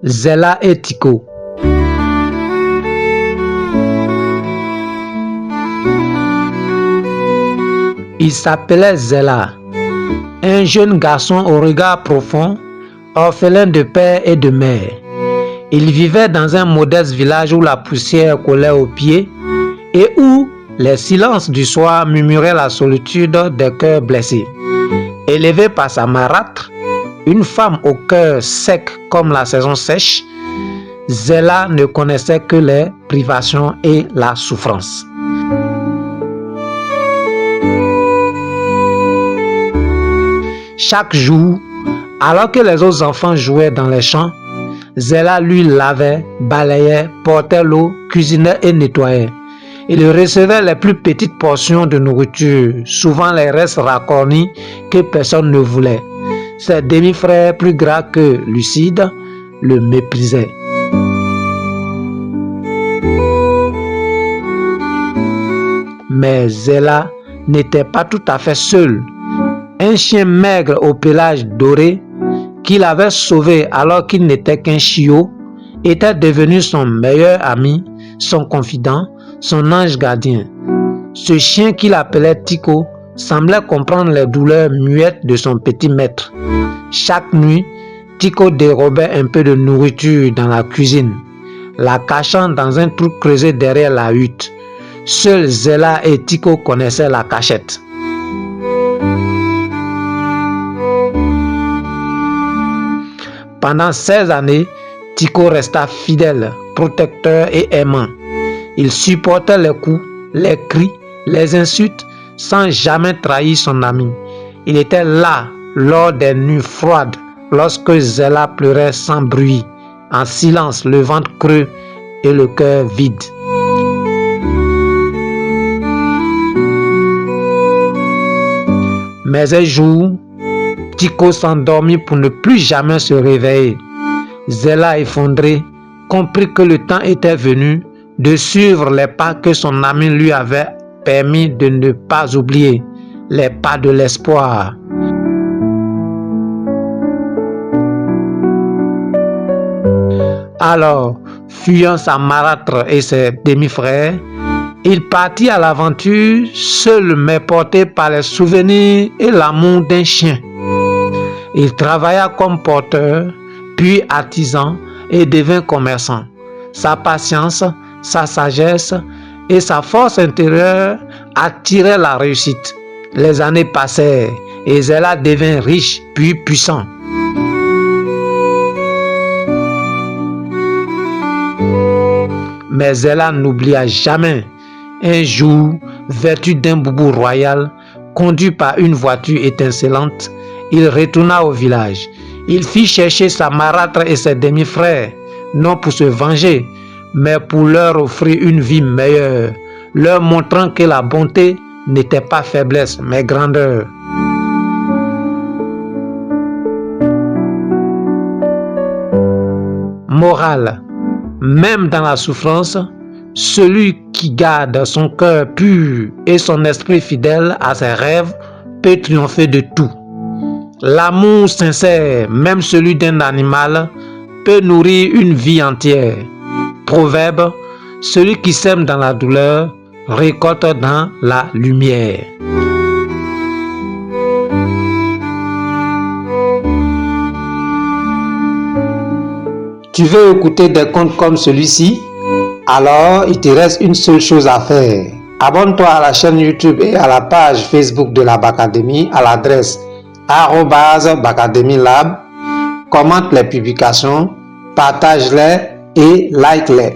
Zéla et Tycho. Il s'appelait Zéla, un jeune garçon au regard profond, orphelin de père et de mère. Il vivait dans un modeste village où la poussière collait aux pieds et où les silences du soir murmuraient la solitude des cœurs blessés. Élevé par sa marâtre, une femme au cœur sec comme la saison sèche, Zéla ne connaissait que les privations et la souffrance. Chaque jour, alors que les autres enfants jouaient dans les champs, Zéla lui lavait, balayait, portait l'eau, cuisinait et nettoyait. Il recevait les plus petites portions de nourriture, souvent les restes racornis que personne ne voulait. Ses demi-frères, plus gras que lucides, le méprisaient. Mais Zéla n'était pas tout à fait seul. Un chien maigre au pelage doré, qu'il avait sauvé alors qu'il n'était qu'un chiot, était devenu son meilleur ami, son confident, son ange gardien. Ce chien qu'il appelait Tycho semblait comprendre les douleurs muettes de son petit maître. Chaque nuit, Tycho dérobait un peu de nourriture dans la cuisine, la cachant dans un trou creusé derrière la hutte. Seuls Zéla et Tycho connaissaient la cachette. Pendant 16 années, Tycho resta fidèle, protecteur et aimant. Il supportait les coups, les cris, les insultes, sans jamais trahir son ami. Il était là lors des nuits froides, lorsque Zéla pleurait sans bruit, en silence, le ventre creux et le cœur vide. Mais un jour, Tycho s'endormit pour ne plus jamais se réveiller. Zéla, effondré, comprit que le temps était venu de suivre les pas que son ami lui avait permis de ne pas oublier, les pas de l'espoir. Alors, fuyant sa marâtre et ses demi-frères, il partit à l'aventure, seul mais porté par les souvenirs et l'amour d'un chien. Il travailla comme porteur, puis artisan et devint commerçant. Sa patience, sa sagesse et sa force intérieure attiraient la réussite. Les années passèrent et Zéla devint riche puis puissant. Mais Zéla n'oublia jamais. Un jour, vêtu d'un boubou royal, conduit par une voiture étincelante, il retourna au village. Il fit chercher sa marâtre et ses demi-frères, non pour se venger, mais pour leur offrir une vie meilleure, leur montrant que la bonté n'était pas faiblesse, mais grandeur. Morale: même dans la souffrance, celui qui garde son cœur pur et son esprit fidèle à ses rêves peut triompher de tout. L'amour sincère, même celui d'un animal, peut nourrir une vie entière. Proverbe: celui qui sème dans la douleur récolte dans la lumière. Tu veux écouter des contes comme celui-ci? Alors, il te reste une seule chose à faire. Abonne-toi à la chaîne YouTube et à la page Facebook de la Bacadémie à l'adresse @Bacadémie Lab. Commente les publications, partage-les et like-les.